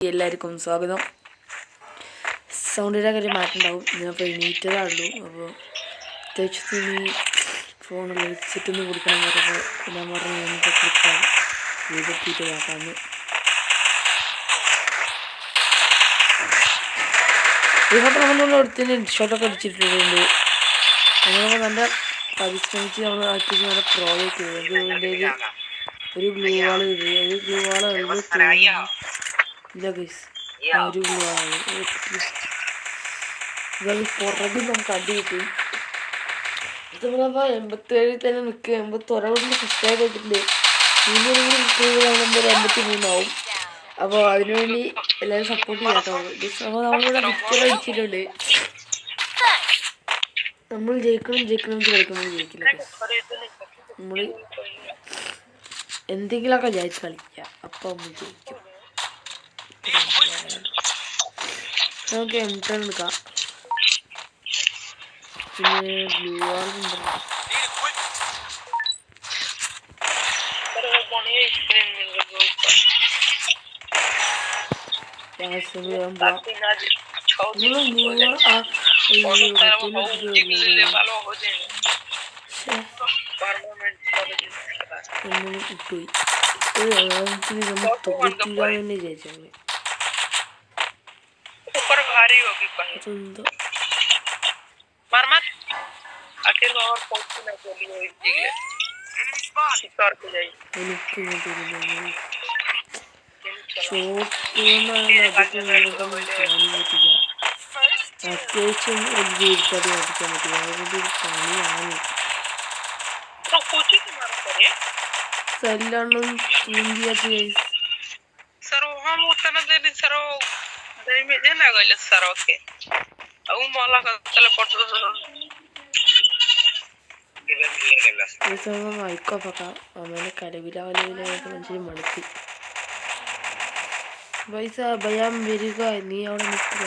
എല്ലാവർക്കും സ്വാഗതം. സൗണ്ടിൻ്റെ കാര്യം മാറ്റുണ്ടാവും. ഞാനിപ്പോൾ എണീറ്റതാണല്ലോ. അപ്പോൾ അത്യാവശ്യത്തിന് ഫോണിൽ സെറ്റൊന്ന് കൊടുക്കണം പറഞ്ഞപ്പോൾ ഞാൻ പറഞ്ഞു ഞാനിപ്പോൾ ക്ലിക്കാണ് ചെയ്തെത്തിയിട്ട് നോക്കാമെന്ന്. ഇതിനകത്ത് നമ്മളുള്ള അടുത്തന്നെ ഷോട്ടൊക്കെ അടിച്ചിട്ടുണ്ട്. അങ്ങനെയൊക്കെ നല്ല പരിശ്രമിച്ച് നമ്മൾ ആക്കിയിട്ട് നല്ല പ്രോജക്റ്റ് ചെയ്തു. അതിൻ്റെ ഒരു ഗ്ലൂ വാള് ഇല്ല ഗൈസ്, ഒരു ഗ്ലൂ വാളാണ് പുറകിൽ നമുക്ക് അടി കിട്ടി. ഇത് നമ്മളപ്പോൾ 87 തന്നെ നിൽക്കുക. 81 സബ്സ്ക്രൈബ് ചെയ്തിട്ടുണ്ട്. 300 സബ്സ്ക്രൈബ് 53 അപ്പോൾ അതിനുവേണ്ടി എല്ലാവരും സപ്പോർട്ട് ചെയ്യാട്ടോ. അപ്പോൾ നമ്മളിവിടെ വിക്ടറി അടിച്ചിട്ടുണ്ട്. നമ്മൾ ജയിക്കണം കളിക്കുമ്പോൾ ജയിക്കില്ല. നമ്മൾ എന്തെങ്കിലുമൊക്കെ ജയിച്ച് കളിക്കുക, അപ്പോൾ നമ്മൾ ജയിക്കും. നമുക്ക് M10 എടുക്കാം. പിന്നെ ബ്ലൂ വാളുണ്ടല്ലോ. അത്യാവശ്യം ഒരു ജീവിതത്തിൽ അടിക്കാൻ പറ്റില്ല. അതുകൊണ്ട് ഒരു പണിയാണ്. സല്ലാണ് തൂങ്ങിയത്. Saro hamu tanadeni saro daime jena gale saro ke au mala ka teleport ഇത് മൈക്കോപ്പൊക്കെ അമ്മേനെ കരവിലാവലയിലേക്ക് മനുഷ്യന് മടുത്തി. പൈസ ഭയം വരിക, നീ അവിടെ നിൽക്കുക.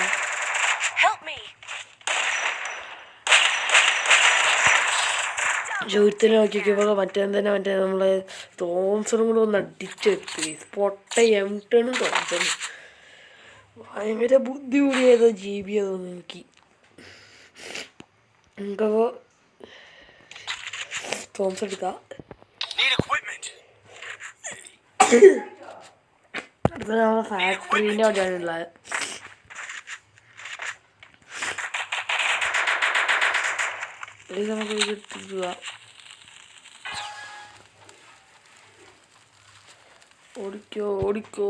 ജോലിത്തിന് നോക്കിയപ്പോൾ മറ്റേ നമ്മളെ തോംസണും കൂടെ ഒന്ന് അടിച്ചെടുത്ത് പൊട്ട M10 തോംസണും ഭയങ്കര ബുദ്ധി കൂടിയതോ GB തോന്നുന്നു എനിക്ക്. നമുക്കപ്പോൾ തോംസൺ എടുക്കാം. അടുത്ത നമ്മളെ ഫാക്ടറീൻ്റെ അവിടെയാണ് ഉള്ളത്. ഇത് നമുക്ക് എടുത്തിട്ട് ഓടിക്കോ.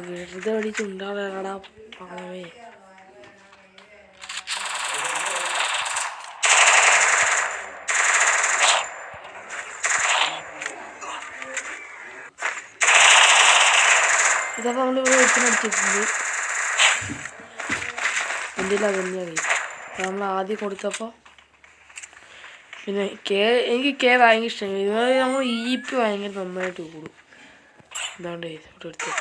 വെറുതെ അടിച്ചുണ്ടാകാടാ പണമേ. ഇതൊക്കെ നമ്മളിവിടെ വെച്ചിട്ടുണ്ട്. എന്തെങ്കിലും അത് തന്നെയാണ് നമ്മൾ ആദ്യം കൊടുത്തപ്പോൾ. പിന്നെ എനിക്ക് ഭയങ്കര ഇഷ്ടമായി. ഇതുപോലെ നമ്മൾ EP ഭയങ്കര നന്നായിട്ട് കൂടും. എന്താണ്ട് ഇവിടെ എടുത്ത്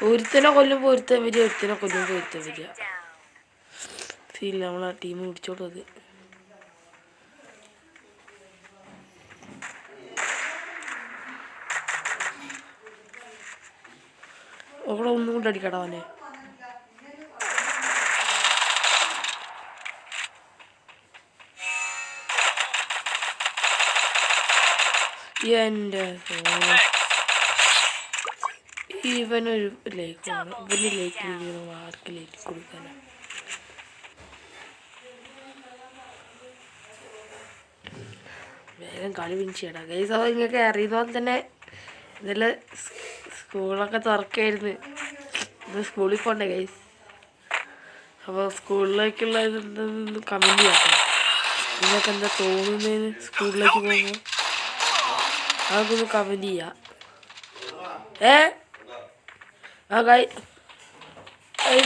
ഒരുത്തനെ കൊല്ലുമ്പോൾ ഒരുത്തൻ വരിക, ഒരുത്തനെ കൊല്ലുമ്പോൾ ഒരുത്തൻ വരിക. ഫീൽ നമ്മളാ ടീം പിടിച്ചോട്ടത്. അവിടെ ഒന്നും കൊണ്ട് അടിക്കടാ അവനെ. എൻ്റെ ഇവനൊരു ലൈക്ക് വേണം. ഇവന് ലൈക്ക് ചെയ്യണം. ആർക്ക് ലൈക്ക് കൊടുക്കാനാണ്? വേഗം കളി പിടിച്ചിടാം ഗൈസ്. അപ്പോൾ നിങ്ങൾക്ക് അറിയുന്ന പോലെ തന്നെ ഇതെല്ലാം സ്കൂളൊക്കെ തുറക്കായിരുന്നു. ഇത് സ്കൂളിൽ പോകണ്ടേ ഗൈസ്. അപ്പോൾ സ്കൂളിലേക്കുള്ള ഇതെന്തെന്ന് കമൻറ്റ് ചെയ്യാം. നിങ്ങൾക്ക് എന്താ തോന്നുന്നതിന് സ്കൂളിലേക്ക് പോകുമ്പോൾ അതൊക്കെ ഒന്ന് കമൻറ്റ് ചെയ്യാം.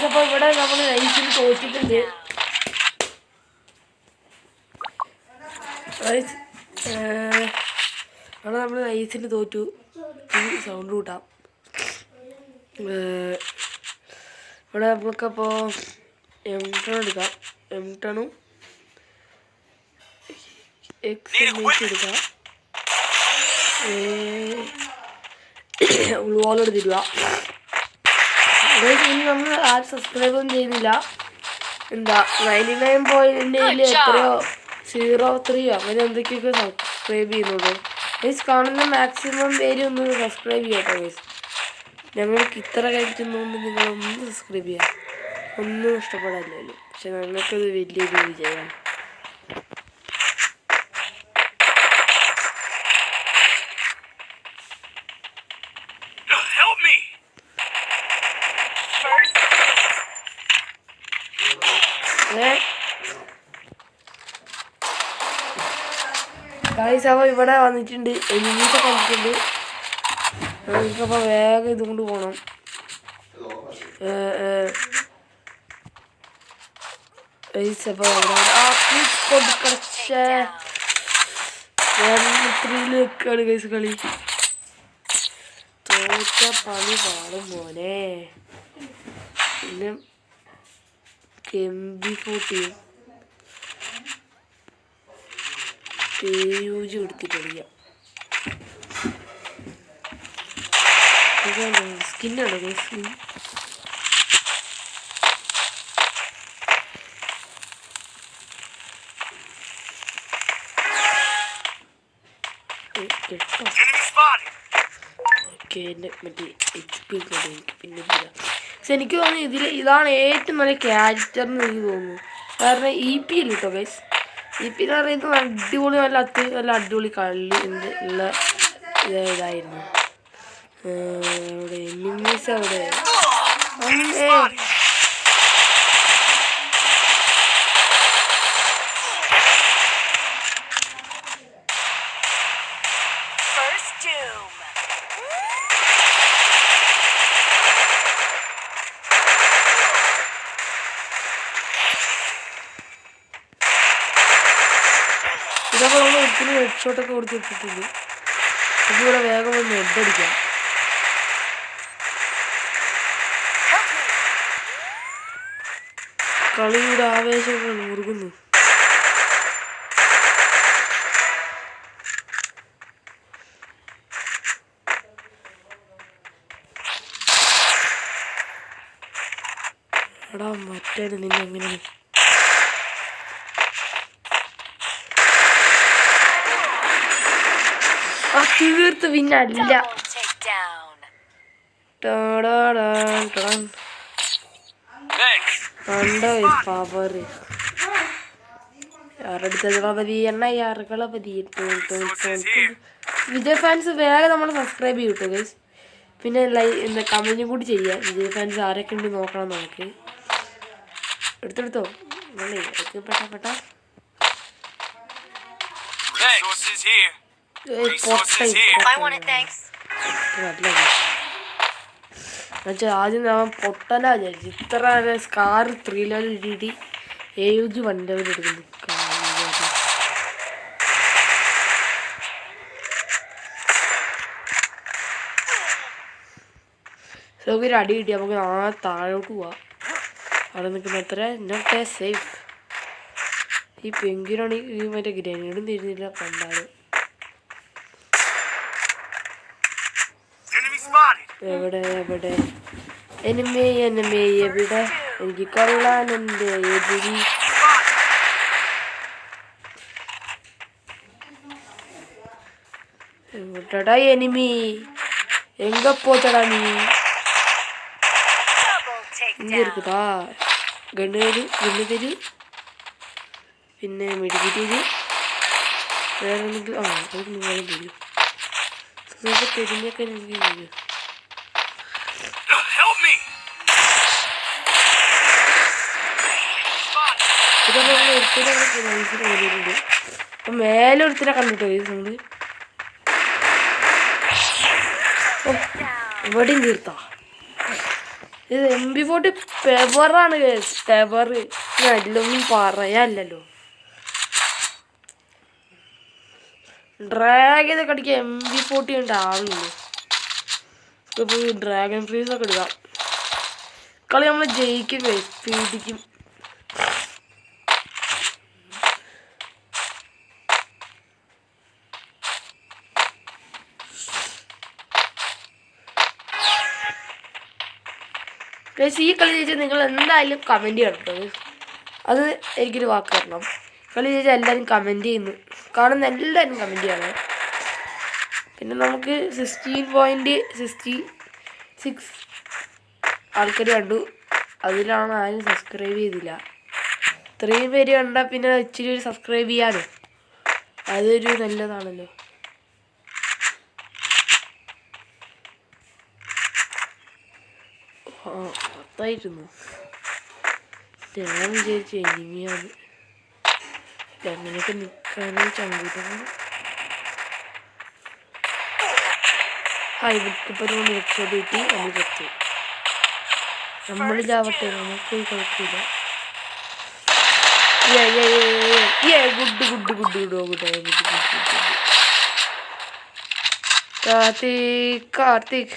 അപ്പോൾ ഇവിടെ നമ്മൾ നൈസിൽ തോറ്റിട്ടുണ്ട്. അവിടെ നമ്മൾ നൈസിന് തോറ്റു. സൗണ്ട് കൂട്ടാം. ഇവിടെ നമുക്കപ്പോൾ M10 എടുക്കാം. M10 X എടുക്കാം. ഉൾവാളോട് തരിക. ഇനി നമ്മൾ ആരും സബ്സ്ക്രൈബൊന്നും ചെയ്യുന്നില്ല. എന്താ 99.8 എത്രയോ 03 അങ്ങനെ എന്തൊക്കെയൊക്കെ സബ്സ്ക്രൈബ് ചെയ്യുന്നുള്ളൂ. ഗൈസ് കാണുന്ന മാക്സിമം പേര് ഒന്ന് സബ്സ്ക്രൈബ് ചെയ്യട്ടോ ഗൈസ്. ഞങ്ങൾക്ക് ഇത്ര കഴിക്കുന്നതുകൊണ്ട് നിങ്ങളൊന്ന് സബ്സ്ക്രൈബ് ചെയ്യാം. ഒന്നും ഇഷ്ടപ്പെടാനില്ലല്ലോ, പക്ഷെ ഞങ്ങൾക്കത് വലിയൊരു വിജയമാണ്. ഗൈസ് അപ്പോൾ ഇവിടെ വന്നിട്ടുണ്ട്, എനിമീസൊക്കെ വന്നിട്ടുണ്ട്. നമുക്കപ്പോൾ വേഗം ഇതുകൊണ്ട് പോകണം. ഗൈസ് അപ്പോൾ വെക്കുകയാണ് ഗൈസ്. കളി തോറ്റ പണി പാടും മോനെ. പിന്നെ MB40 AUG എടുത്ത് കളിക്കാം. സ്കിന്നാണോ സ്കിൻ? ഓക്കെ, മറ്റേ HP എനിക്ക് പിന്നെ പക്ഷെ എനിക്ക് തോന്നുന്നു ഇതാണ് ഏറ്റവും നല്ല ക്യാരക്ടർന്ന് എനിക്ക് തോന്നുന്നു. കാരണം EP അല്ല കേട്ടോ ഗൈസ്. EP എന്ന് പറയുന്നത് അടിപൊളി, നല്ല അത്യാവശ്യം നല്ല അടിപൊളി കളി ഉള്ള ഇതായിരുന്നു. അവിടെ എനിമീസ് അവിടെ ഇതൊക്കെ നമ്മൾ ഒരിക്കലും ഹെഡ്ഷോട്ടൊക്കെ കൊടുത്തിട്ടിട്ടുണ്ട്. ഇതിവിടെ വേഗം ഒന്ന് ഹെഡടിക്കാം. കളിയുടെ ആവേശങ്ങൾ മുറുകുന്നു. എടാ മറ്റേ നിന്നെ എങ്ങനെയാണ് തീർത്ത് പിന്നല്ല. പവർ യാറെടുത്തളപതി എണ്ണ യാറുകളപതി. വിജയ് ഫാൻസ് വേഗം നമ്മൾ സബ്സ്ക്രൈബ് ചെയ്യും കേട്ടോ ഗൈസ്. പിന്നെ എന്താ കമൻറ്റും കൂടി ചെയ്യാം. വിജയ് ഫാൻസ് ആരൊക്കെ ഉണ്ട് നോക്കണം നമുക്ക്. എടുത്തെടുത്തോ അല്ലേ പെട്ട ആദ്യം ഞാൻ പൊട്ടനാ വിചാരിച്ചു. ഇത്ര സ്കാർ 3 ലെവൽ ഇടി AUG 1 ലെവൽ എടുക്കുന്നു. സൗകര്യം അടി കിട്ടി. നമുക്ക് താഴോട്ട് പോവാം. അവിടെ നിൽക്കുന്ന അത്ര നോട്ട് സേഫ്. ഈ പെങ്കിനാണ് ഈ മറ്റേ ഗ്രനേഡും തരുന്നില്ല കണ്ടാലും. എവിടെ എനിമേ എവിടെ? എനിക്ക് കൊള്ളാൻ എൻ്റെ എതിരി. എവിടെടാ എനിമി? എങ്ക പോച്ചടാ നീ? ഇങ്ങനെ இருக்குதா? ഗണ്ണ് തരി. പിന്നെ മെഡിക്കറ്റ് വേറെ നിങ്ങളും തരും. നിങ്ങൾക്ക് തെരിഞ്ഞൊക്കെ എനിക്ക് തരും. ഇതൊക്കെ ഒരുത്തിനുണ്ട്. അപ്പം മേലെ ഒരുത്തിനെ കണ്ടിട്ടോ നമ്മള്. ഇവിടെയും തീർത്താ. ഇത് MB40 പെവറാണ്. പെവർ നല്ലൊന്നും പറയാനല്ലോ. ഡ്രാഗനൊക്കെ അടിക്കാൻ MP40 ഉണ്ടാവുള്ളൂ. ഇപ്പോൾ ഡ്രാഗൺ ഫ്രീസൊക്കെ എടുക്കാം. കളി നമ്മൾ ജയിക്കും, പീഡിക്കും. ഈ കളി ചോദിച്ചാൽ നിങ്ങൾ എന്തായാലും കമൻറ്റ് ചെയ്യണം കേട്ടോ. അത് എനിക്കൊരു വാക്ക് തരണം. കളി ചോദിച്ചാൽ എല്ലാവരും കമൻറ്റ് ചെയ്യുന്നു, കാണുന്ന എല്ലാവരും കമൻറ്റ് ചെയ്യണം. പിന്നെ നമുക്ക് 16.66 ആൾക്കാർ കണ്ടു. അതിലാണ് ആരും സബ്സ്ക്രൈബ് ചെയ്തില്ല. ഇത്രയും പേര് കണ്ടാൽ പിന്നെ ഇച്ചിരി ഒരു സബ്സ്ക്രൈബ് ചെയ്യാനോ അതൊരു നല്ലതാണല്ലോ. പത്തായിരുന്നു. ഞാൻ വിചാരിച്ചു എനിമിയാണ്. അങ്ങനെയൊക്കെ നിൽക്കാനും ചങ്കൂട്ടാണ്. ഇവർക്കിപ്പോൾ രക്ഷോട് കിട്ടി. നമ്മൾ ചത്തു. നമ്മളിതാവട്ടെ, നമുക്ക് കുഴപ്പമില്ല. കാർത്തിക്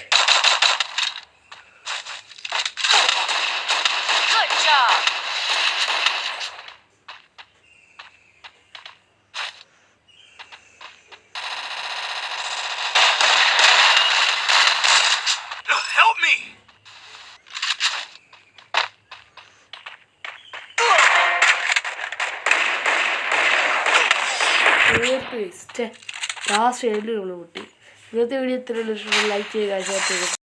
ലാസ്റ്റ് ഏതിലുള്ള കുട്ടി. ഇന്നത്തെ വീഡിയോ ഇത്രയുള്ള ലൈക്ക് ചെയ്യുക, ഷെയർ ചെയ്യുക.